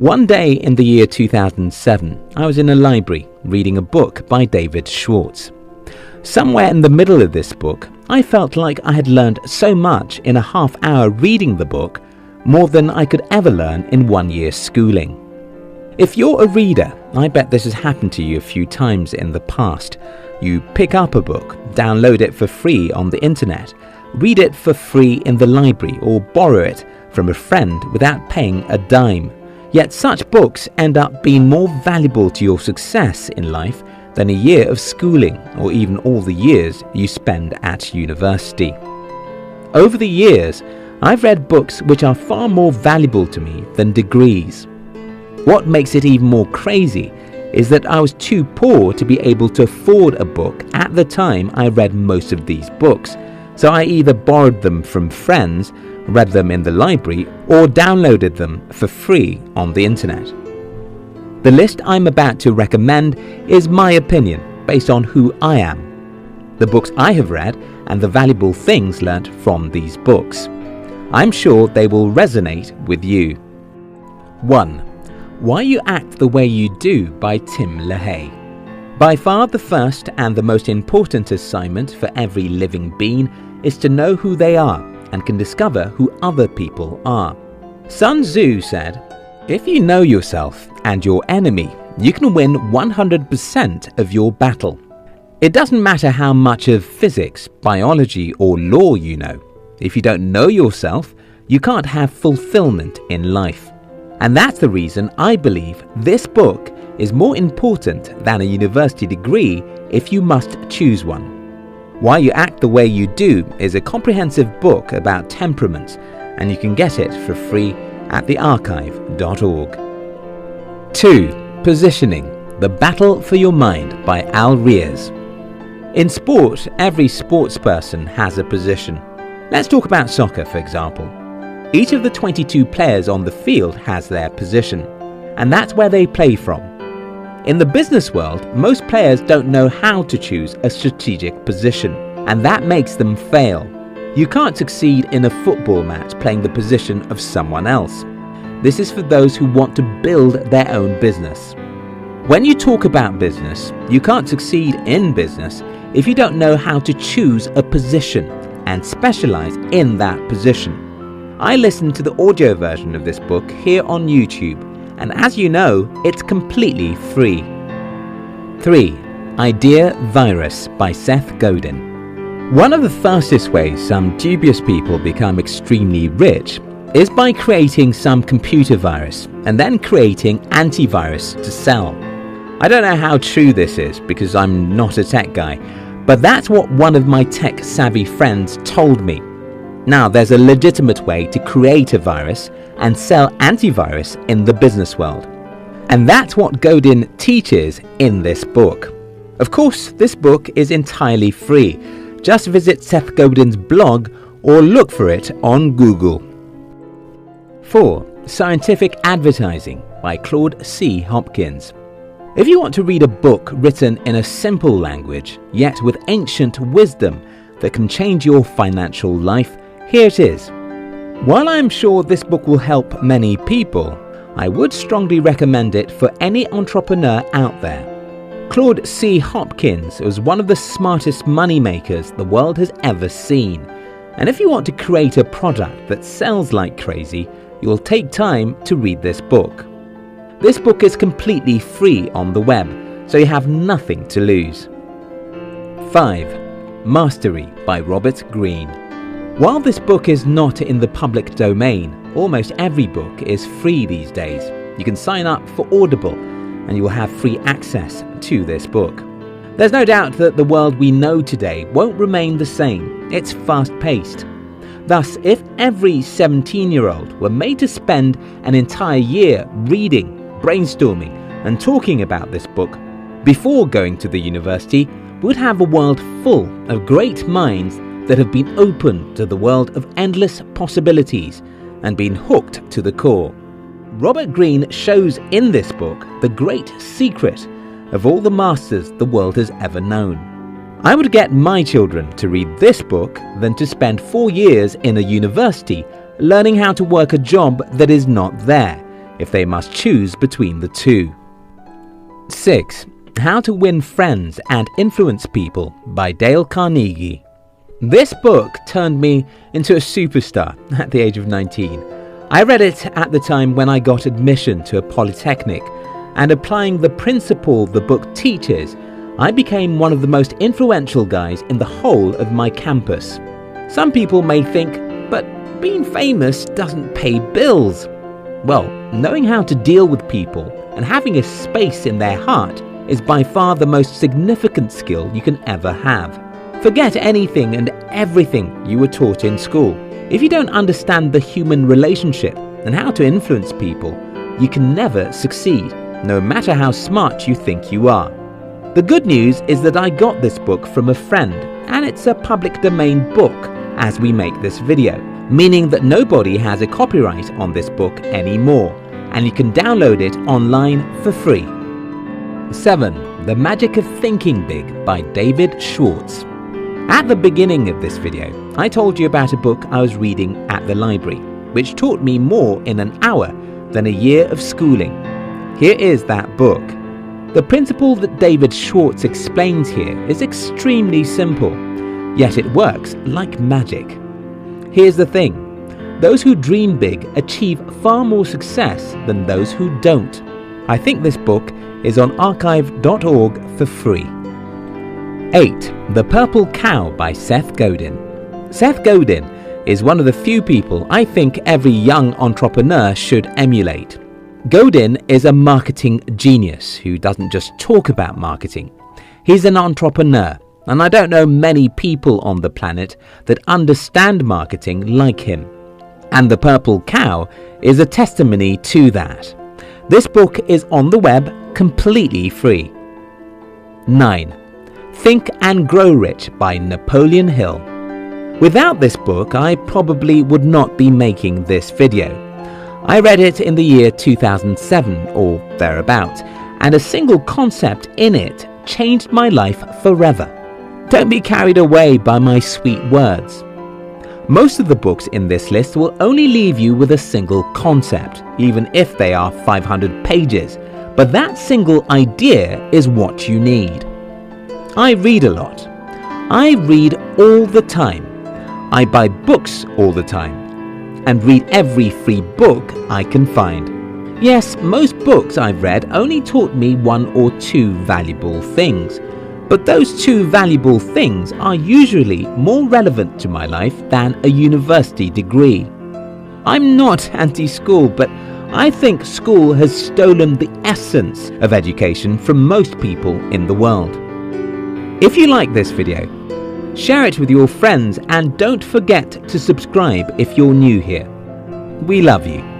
One day in the year 2007, I was in a library reading a book by David Schwartz. Somewhere in the middle of this book, I felt like I had learned so much in a half hour reading the book, more than I could ever learn in 1 year's schooling. If you're a reader, I bet this has happened to you a few times in the past. You pick up a book, download it for free on the internet, read it for free in the library, or borrow it from a friend without paying a dime. Yet such books end up being more valuable to your success in life than a year of schooling or even all the years you spend at university. Over the years, I've read books which are far more valuable to me than degrees. What makes it even more crazy is that I was too poor to be able to afford a book at the time I read most of these books, so I either borrowed them from friends, read them in the library, or downloaded them for free on the internet. The list I'm about to recommend is my opinion based on who I am, the books I have read, and the valuable things learnt from these books. I'm sure they will resonate with you. 1. Why You Act the Way You Do by Tim LaHaye. By far the first and the most important assignment for every living being is to know who they are and can discover who other people are. Sun Tzu said, "If you know yourself and your enemy, you can win 100% of your battle." It doesn't matter how much of physics, biology, or law you know. If you don't know yourself, you can't have fulfillment in life. And that's the reason I believe this book is more important than a university degree if you must choose one. Why You Act the Way You Do is a comprehensive book about temperaments, and you can get it for free at thearchive.org. 2. Positioning: The Battle for Your Mind by Al Riaz. In sport, every sportsperson has a position. Let's talk about soccer, for example. Each of the 22 players on the field has their position, and that's where they play from. In the business world, most players don't know how to choose a strategic position, and that makes them fail. You can't succeed in a football match playing the position of someone else. This is for those who want to build their own business. When you talk about business, you can't succeed in business if you don't know how to choose a position and specialize in that position. I listened to the audio version of this book here on YouTube, and as you know, it's completely free. 3. Idea Virus by Seth Godin. One of the fastest ways some dubious people become extremely rich is by creating some computer virus and then creating antivirus to sell. I don't know how true this is because I'm not a tech guy, but that's what one of my tech-savvy friends told me. Now, there's a legitimate way to create a virus and sell antivirus in the business world. And that's what Godin teaches in this book. Of course, this book is entirely free. Just visit Seth Godin's blog or look for it on Google. 4. Scientific Advertising by Claude C. Hopkins. If you want to read a book written in a simple language, yet with ancient wisdom that can change your financial life, here it is. While I am sure this book will help many people, I would strongly recommend it for any entrepreneur out there. Claude C. Hopkins was one of the smartest money makers the world has ever seen. And if you want to create a product that sells like crazy, you'll take time to read this book. This book is completely free on the web, so you have nothing to lose. 5. Mastery by Robert Greene. While this book is not in the public domain, almost every book is free these days. You can sign up for Audible and you will have free access to this book. There's no doubt that the world we know today won't remain the same. It's fast-paced. Thus, if every 17-year-old were made to spend an entire year reading, brainstorming and talking about this book before going to the university, we'd have a world full of great minds that have been open to the world of endless possibilities and been hooked to the core. Robert Greene shows in this book the great secret of all the masters the world has ever known. I would get my children to read this book than to spend 4 years in a university learning how to work a job that is not there. if they must choose between the two. 6. How to Win Friends and Influence People by Dale Carnegie. This book turned me into a superstar at the age of 19. I read it at the time when I got admission to a polytechnic, and applying the principle the book teaches, I became one of the most influential guys in the whole of my campus. Some people may think, but being famous doesn't pay bills. Well, knowing how to deal with people and having a space in their heart is by far the most significant skill you can ever have. Forget anything and everything you were taught in school. If you don't understand the human relationship and how to influence people, you can never succeed, no matter how smart you think you are. The good news is that I got this book from a friend, and it's a public domain book as we make this video, meaning that nobody has a copyright on this book anymore, and you can download it online for free. 7. The Magic of Thinking Big by David Schwartz. At the beginning of this video, I told you about a book I was reading at the library, which taught me more in an hour than a year of schooling. Here is that book. The principle that David Schwartz explains here is extremely simple, yet it works like magic. Here's the thing. Those who dream big achieve far more success than those who don't. I think this book is on archive.org for free. 8. The Purple Cow by Seth Godin. Seth Godin is one of the few people I think every young entrepreneur should emulate. Godin is a marketing genius who doesn't just talk about marketing. He's an entrepreneur, and I don't know many people on the planet that understand marketing like him. And The Purple Cow is a testimony to that. This book is on the web completely free. 9. Think and Grow Rich by Napoleon Hill. Without this book, I probably would not be making this video. I read it in the year 2007 or thereabout, and a single concept in it changed my life forever. Don't be carried away by my sweet words. Most of the books in this list will only leave you with a single concept, even if they are 500 pages, but that single idea is what you need. I read a lot. I read all the time. I buy books all the time, and read every free book I can find. Yes, most books I've read only taught me 1 or 2 valuable things, but those 2 valuable things are usually more relevant to my life than a university degree. I'm not anti-school, but I think school has stolen the essence of education from most people in the world. If you like this video, share it with your friends and don't forget to subscribe if you're new here. We love you.